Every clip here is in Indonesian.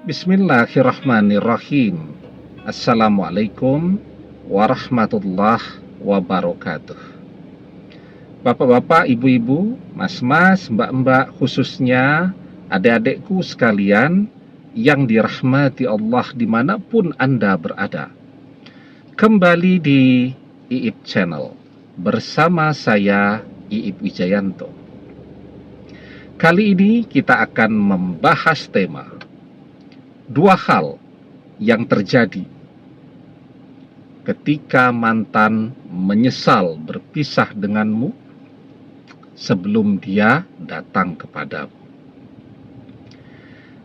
Bismillahirrahmanirrahim. Assalamualaikum warahmatullahi wabarakatuh. Bapak-bapak, ibu-ibu, mas-mas, mbak-mbak, khususnya adik-adikku sekalian yang dirahmati Allah dimanapun Anda berada. Kembali di Iip Channel bersama saya Iip Wijayanto. Kali ini kita akan membahas tema dua hal yang terjadi ketika mantan menyesal berpisah denganmu sebelum dia datang kepadamu.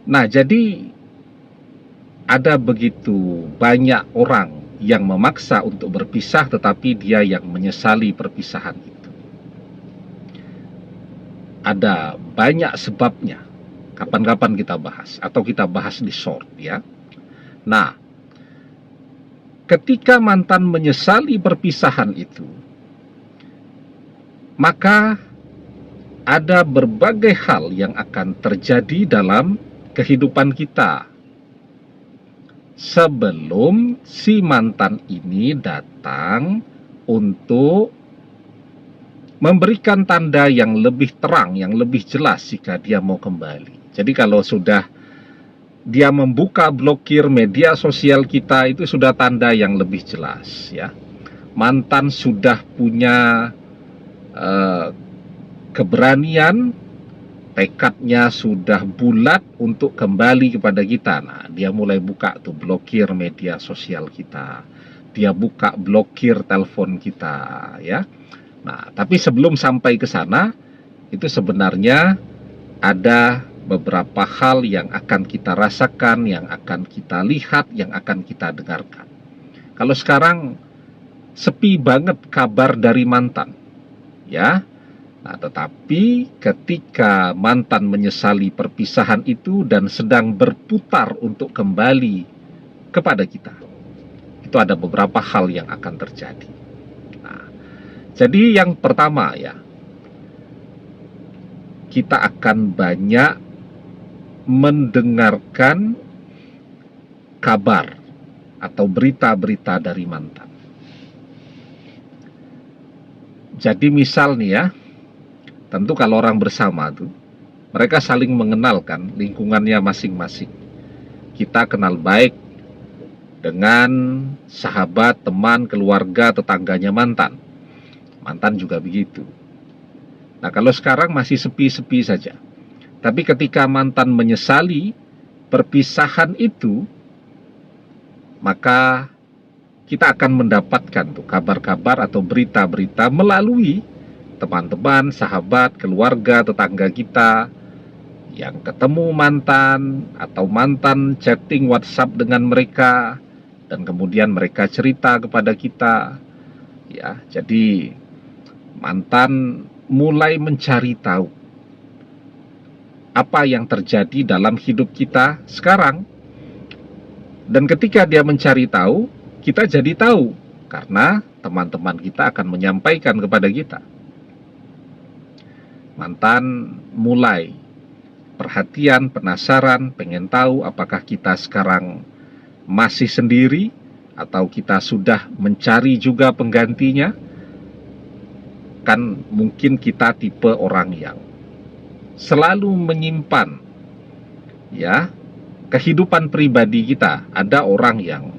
Nah, jadi ada begitu banyak orang yang memaksa untuk berpisah, tetapi dia yang menyesali perpisahan itu. Ada banyak sebabnya. Kapan-kapan kita bahas, atau kita bahas di short ya. Nah, ketika mantan menyesali perpisahan itu, maka ada berbagai hal yang akan terjadi dalam kehidupan kita sebelum si mantan ini datang untuk memberikan tanda yang lebih terang, yang lebih jelas jika dia mau kembali. Jadi kalau sudah dia membuka blokir media sosial kita, itu sudah tanda yang lebih jelas ya. Mantan sudah punya keberanian, tekadnya sudah bulat untuk kembali kepada kita. Nah, dia mulai buka tuh blokir media sosial kita. Dia buka blokir telepon kita ya. Nah, tapi sebelum sampai ke sana, itu sebenarnya ada beberapa hal yang akan kita rasakan, yang akan kita lihat, yang akan kita dengarkan. Kalau sekarang sepi banget kabar dari mantan, ya. Nah, tetapi ketika mantan menyesali perpisahan itu dan sedang berputar untuk kembali kepada kita, itu ada beberapa hal yang akan terjadi. Nah, jadi yang pertama ya, kita akan banyak mendengarkan kabar atau berita-berita dari mantan. Jadi misal nih ya, tentu kalau orang bersama tuh, mereka saling mengenalkan lingkungannya masing-masing. Kita kenal baik dengan sahabat, teman, keluarga, tetangganya mantan. Mantan juga begitu. Nah, kalau sekarang masih sepi-sepi saja. Tapi ketika mantan menyesali perpisahan itu, maka kita akan mendapatkan tuh kabar-kabar atau berita-berita melalui teman-teman, sahabat, keluarga, tetangga kita yang ketemu mantan atau mantan chatting WhatsApp dengan mereka dan kemudian mereka cerita kepada kita. Ya, jadi mantan mulai mencari tahu apa yang terjadi dalam hidup kita sekarang. Dan ketika dia mencari tahu, kita jadi tahu karena teman-teman kita akan menyampaikan kepada kita. Mantan mulai perhatian, penasaran, pengen tahu apakah kita sekarang masih sendiri atau kita sudah mencari juga penggantinya. Kan mungkin kita tipe orang yang selalu menyimpan ya kehidupan pribadi kita. Ada orang yang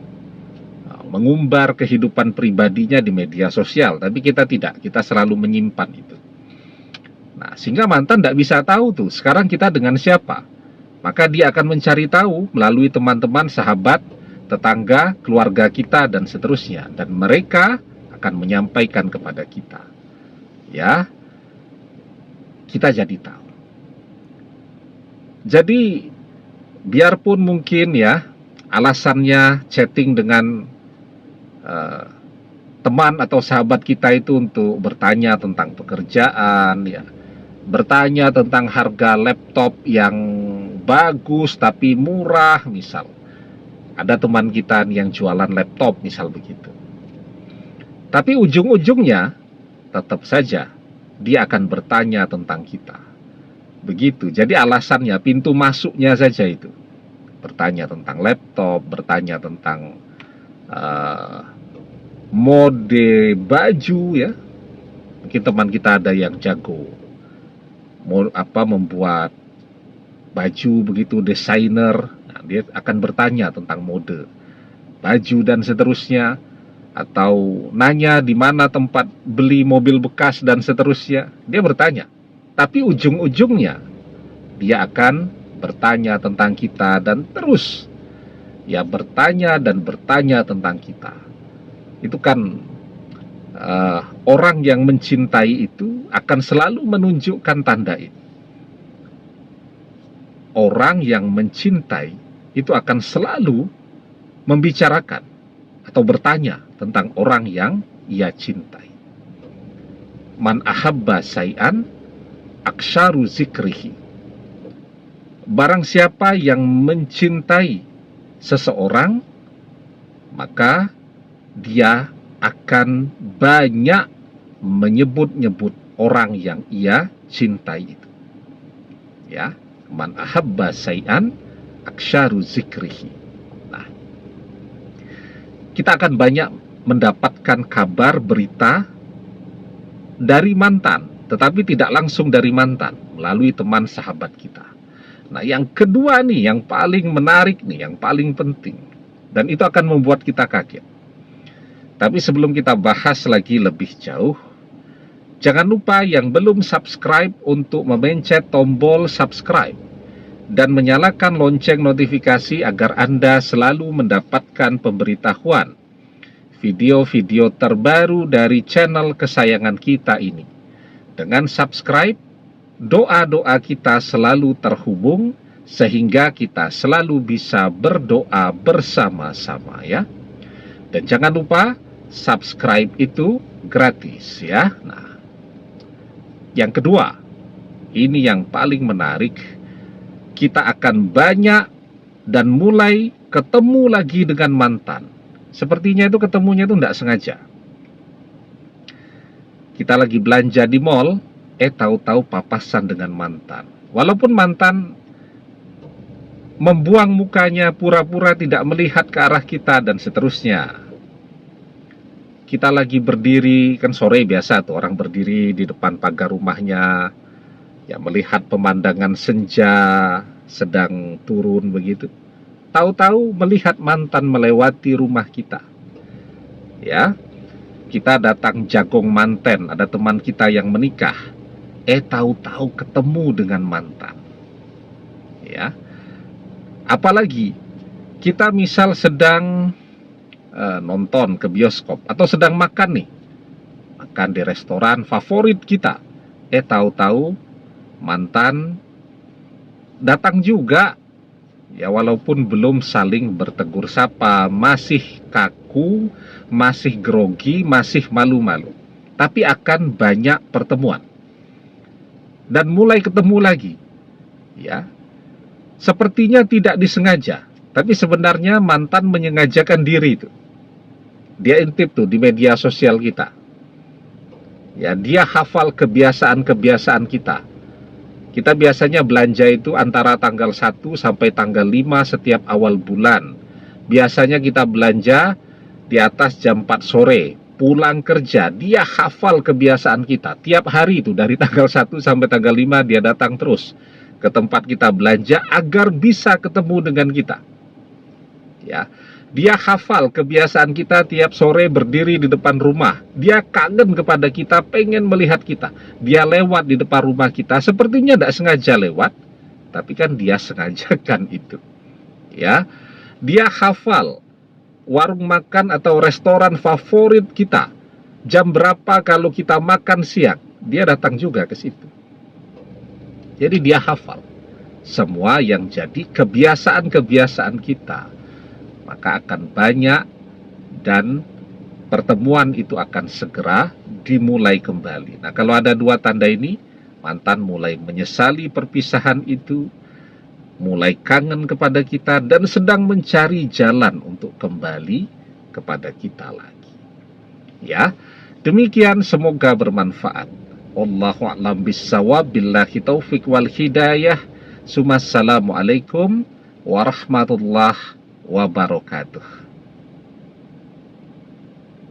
mengumbar kehidupan pribadinya di media sosial, tapi kita tidak, kita selalu menyimpan itu. Nah, sehingga mantan tidak bisa tahu tuh sekarang kita dengan siapa. Maka dia akan mencari tahu melalui teman-teman, sahabat, tetangga, keluarga kita dan seterusnya, dan mereka akan menyampaikan kepada kita. Ya, kita jadi tahu. Jadi biarpun mungkin ya alasannya chatting dengan teman atau sahabat kita itu untuk bertanya tentang pekerjaan ya, bertanya tentang harga laptop yang bagus tapi murah misal. Ada teman kita yang jualan laptop misal begitu. Tapi ujung-ujungnya tetap saja dia akan bertanya tentang kita. Begitu. Jadi alasannya, pintu masuknya saja itu. bertanya tentang laptop, bertanya tentang mode baju ya. Mungkin teman kita ada yang jago membuat baju begitu, desainer. Nah, dia akan bertanya tentang mode baju dan seterusnya, atau nanya di mana tempat beli mobil bekas dan seterusnya. Dia bertanya, tapi ujung-ujungnya dia akan bertanya tentang kita dan terus ya bertanya dan bertanya tentang kita. Itu kan orang yang mencintai itu akan selalu menunjukkan tanda itu. Orang yang mencintai itu akan selalu membicarakan atau bertanya tentang orang yang ia cintai. Man ahabba say'an aksharu zikrihi. Barang siapa yang mencintai seseorang, maka dia akan banyak menyebut-nyebut orang yang ia cintai itu. Ya, man ahabba say'an aksharu zikrihi. Nah, kita akan banyak mendapatkan kabar berita dari mantan, tetapi tidak langsung dari mantan, melalui teman sahabat kita. Nah, yang kedua nih, yang paling menarik nih, yang paling penting, dan itu akan membuat kita kaget. Tapi sebelum kita bahas lagi lebih jauh, jangan lupa yang belum subscribe untuk memencet tombol subscribe dan menyalakan lonceng notifikasi agar Anda selalu mendapatkan pemberitahuan video-video terbaru dari channel kesayangan kita ini. Dengan subscribe, doa-doa kita selalu terhubung sehingga kita selalu bisa berdoa bersama-sama ya. Dan jangan lupa subscribe itu gratis ya. Nah, yang kedua, ini yang paling menarik, kita akan banyak dan mulai ketemu lagi dengan mantan. Sepertinya itu ketemunya itu tidak sengaja. Kita lagi belanja di mall, tahu-tahu papasan dengan mantan. Walaupun mantan membuang mukanya, pura-pura tidak melihat ke arah kita dan seterusnya. Kita lagi berdiri, kan sore biasa tuh orang berdiri di depan pagar rumahnya, ya melihat pemandangan senja sedang turun begitu. Tahu-tahu melihat mantan melewati rumah kita. Ya, kita datang jagong manten, ada teman kita yang menikah. Tahu-tahu ketemu dengan mantan. Ya, apalagi kita misal sedang nonton ke bioskop atau sedang makan nih, makan di restoran favorit kita, tahu-tahu mantan datang juga ya, walaupun belum saling bertegur sapa, masih kaku, masih grogi, masih malu-malu, tapi akan banyak pertemuan dan mulai ketemu lagi ya. Sepertinya tidak disengaja, tapi sebenarnya mantan menyengajakan diri itu. Dia intip tuh di media sosial kita. Ya, dia hafal kebiasaan-kebiasaan kita. Kita biasanya belanja itu antara tanggal 1 sampai tanggal 5 setiap awal bulan. Biasanya kita belanja di atas jam 4 sore. Pulang kerja, dia hafal kebiasaan kita. Tiap hari itu dari tanggal 1 sampai tanggal 5 dia datang terus ke tempat kita belanja agar bisa ketemu dengan kita. Ya, dia hafal kebiasaan kita tiap sore berdiri di depan rumah. Dia kangen kepada kita, pengen melihat kita. Dia lewat di depan rumah kita, sepertinya tidak sengaja lewat, tapi kan dia sengajakan itu. Ya, dia hafal warung makan atau restoran favorit kita. Jam berapa kalau kita makan siang, dia datang juga ke situ. Jadi dia hafal semua yang jadi kebiasaan-kebiasaan kita. Maka akan banyak dan pertemuan itu akan segera dimulai kembali. Nah, kalau ada dua tanda ini, mantan mulai menyesali perpisahan itu, mulai kangen kepada kita, dan sedang mencari jalan untuk kembali kepada kita lagi. Ya, demikian, semoga bermanfaat. Wallahu a'lam bissawab, billahi taufik wal hidayah. Assalamualaikum warahmatullahi wabarakatuh.